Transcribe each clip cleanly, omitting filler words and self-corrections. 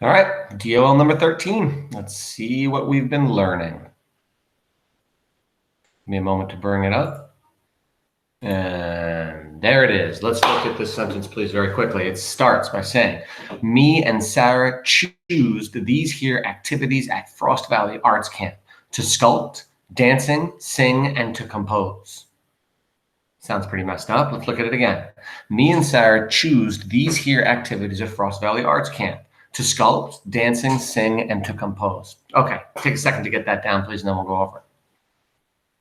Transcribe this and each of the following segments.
All right, DOL number 13. Let's see what we've been learning. Give me a moment to bring it up. And there it is. Let's look at this sentence, please, very quickly. It starts by saying, me and Sarah choose these here activities at Frost Valley Arts Camp: to sculpt, dancing, sing, and to compose. Sounds pretty messed up. Let's look at it again. Me and Sarah choose these here activities at Frost Valley Arts Camp: to sculpt, dancing, sing, and to compose. Okay, take a second to get that down, please, and then we'll go over it.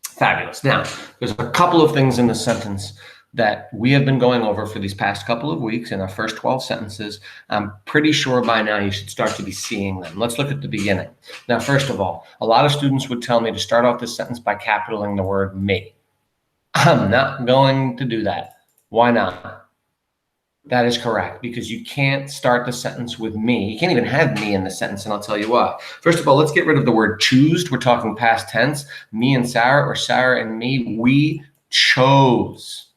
Fabulous. Now, there's a couple of things in the sentence that we have been going over for these past couple of weeks in our first 12 sentences. I'm pretty sure by now you should start to be seeing them. Let's look at the beginning. Now, first of all, a lot of students would tell me to start off this sentence by capitaling the word me. I'm not going to do that. Why not? That is correct, because you can't start the sentence with me. You can't even have me in the sentence, and I'll tell you why. First of all, let's get rid of the word choose. We're talking past tense. Me and Sarah, or Sarah and me, we chose.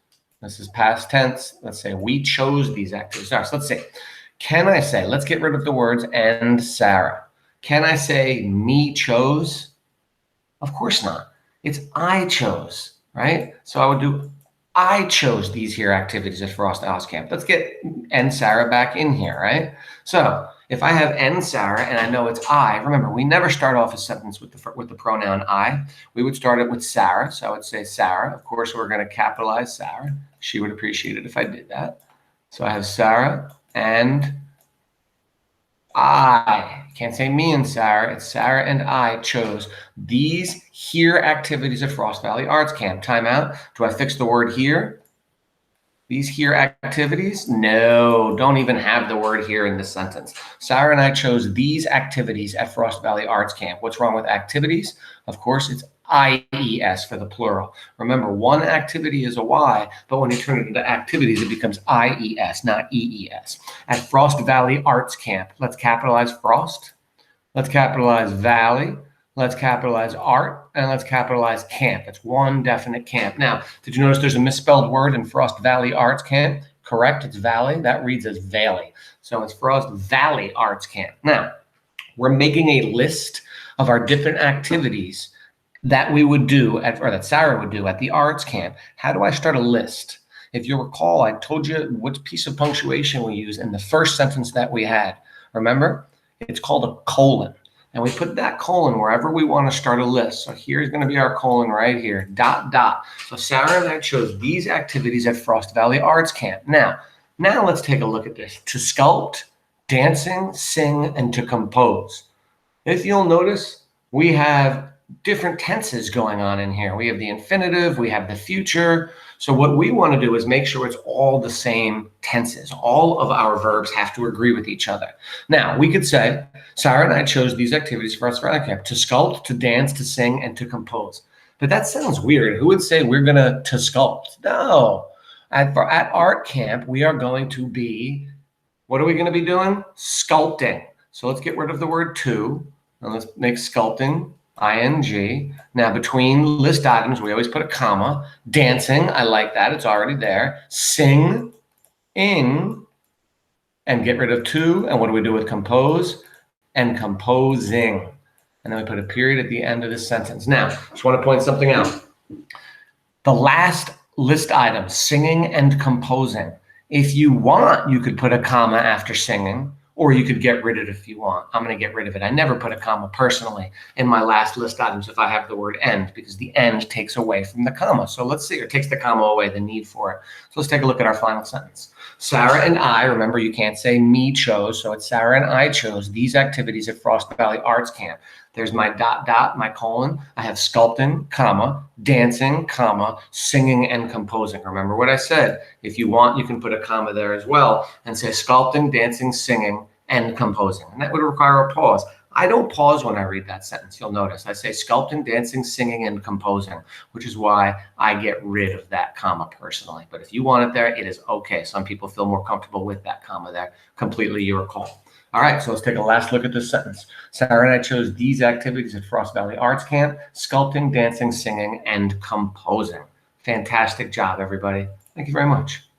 This is past tense. Let's say we chose these activities. All right, so let's say, can I say, let's get rid of the words and Sarah. Can I say me chose? Of course not. It's I chose, right? So I would do I chose these here activities at Frost Valley Camp. Let's get and Sarah back in here, right? So if I have and Sarah and I know it's I, remember, we never start off a sentence with the pronoun I. We would start it with Sarah. So I would say Sarah. Of course, we're going to capitalize Sarah. She would appreciate it if I did that. So I have Sarah and I. Can't say me and Sarah. It's Sarah and I chose these here activities at Frost Valley Arts Camp. Time out. Do I fix the word here? These here activities? No, don't even have the word here in this sentence. Sarah and I chose these activities at Frost Valley Arts Camp. What's wrong with activities? Of course, it's IES for the plural. Remember, one activity is a Y, but when you turn it into activities, it becomes IES, not EES. At Frost Valley Arts Camp, let's capitalize Frost. Let's capitalize Valley. Let's capitalize art, and let's capitalize camp. It's one definite camp. Now, did you notice there's a misspelled word in Frost Valley Arts Camp? Correct, it's Valley. That reads as Valley. So it's Frost Valley Arts Camp. Now, we're making a list of our different activities that we would do, or that Sarah would do at the arts camp. How do I start a list? If you recall, I told you what piece of punctuation we use in the first sentence that we had. Remember? It's called a colon. And we put that colon wherever we want to start a list. So here's going to be our colon right here, dot, dot. So Sarah and I chose these activities at Frost Valley Arts Camp. Now let's take a look at this. To sculpt, dancing, sing, and to compose. If you'll notice, we have different tenses going on in here. We have the infinitive, we have the future. So what we want to do is make sure it's all the same tenses. All of our verbs have to agree with each other. Now, we could say, Sarah and I chose these activities for us for Art Camp: to sculpt, to dance, to sing, and to compose. But that sounds weird. Who would say we're going to sculpt? No. At Art Camp, we are going to be, what are we going to be doing? Sculpting. So let's get rid of the word to, and let's make sculpting ing. Now, between list items, we always put a comma. Dancing, I like that. It's already there. Sing, ing, and get rid of to. And what do we do with compose? And composing. And then we put a period at the end of this sentence. Now, just want to point something out. The last list item, singing and composing. If you want, you could put a comma after singing, or you could get rid of it if you want. I'm going to get rid of it. I never put a comma personally in my last list items if I have the word end, because the end takes away from the comma. So let's see, or takes the comma away, the need for it. So let's take a look at our final sentence. Sarah and I, remember, you can't say me chose, so it's Sarah and I chose these activities at Frost Valley Arts Camp. There's my dot, dot, my colon. I have sculpting, comma, dancing, comma, singing, and composing. Remember what I said. If you want, you can put a comma there as well and say sculpting, dancing, singing, and composing. And that would require a pause. I don't pause when I read that sentence. You'll notice I say sculpting, dancing, singing, and composing, which is why I get rid of that comma personally. But if you want it there, it is okay. Some people feel more comfortable with that comma there. Completely your call. All right, so let's take a last look at this sentence. Sarah and I chose these activities at Frost Valley Arts Camp: sculpting, dancing, singing, and composing. Fantastic job, everybody. Thank you very much.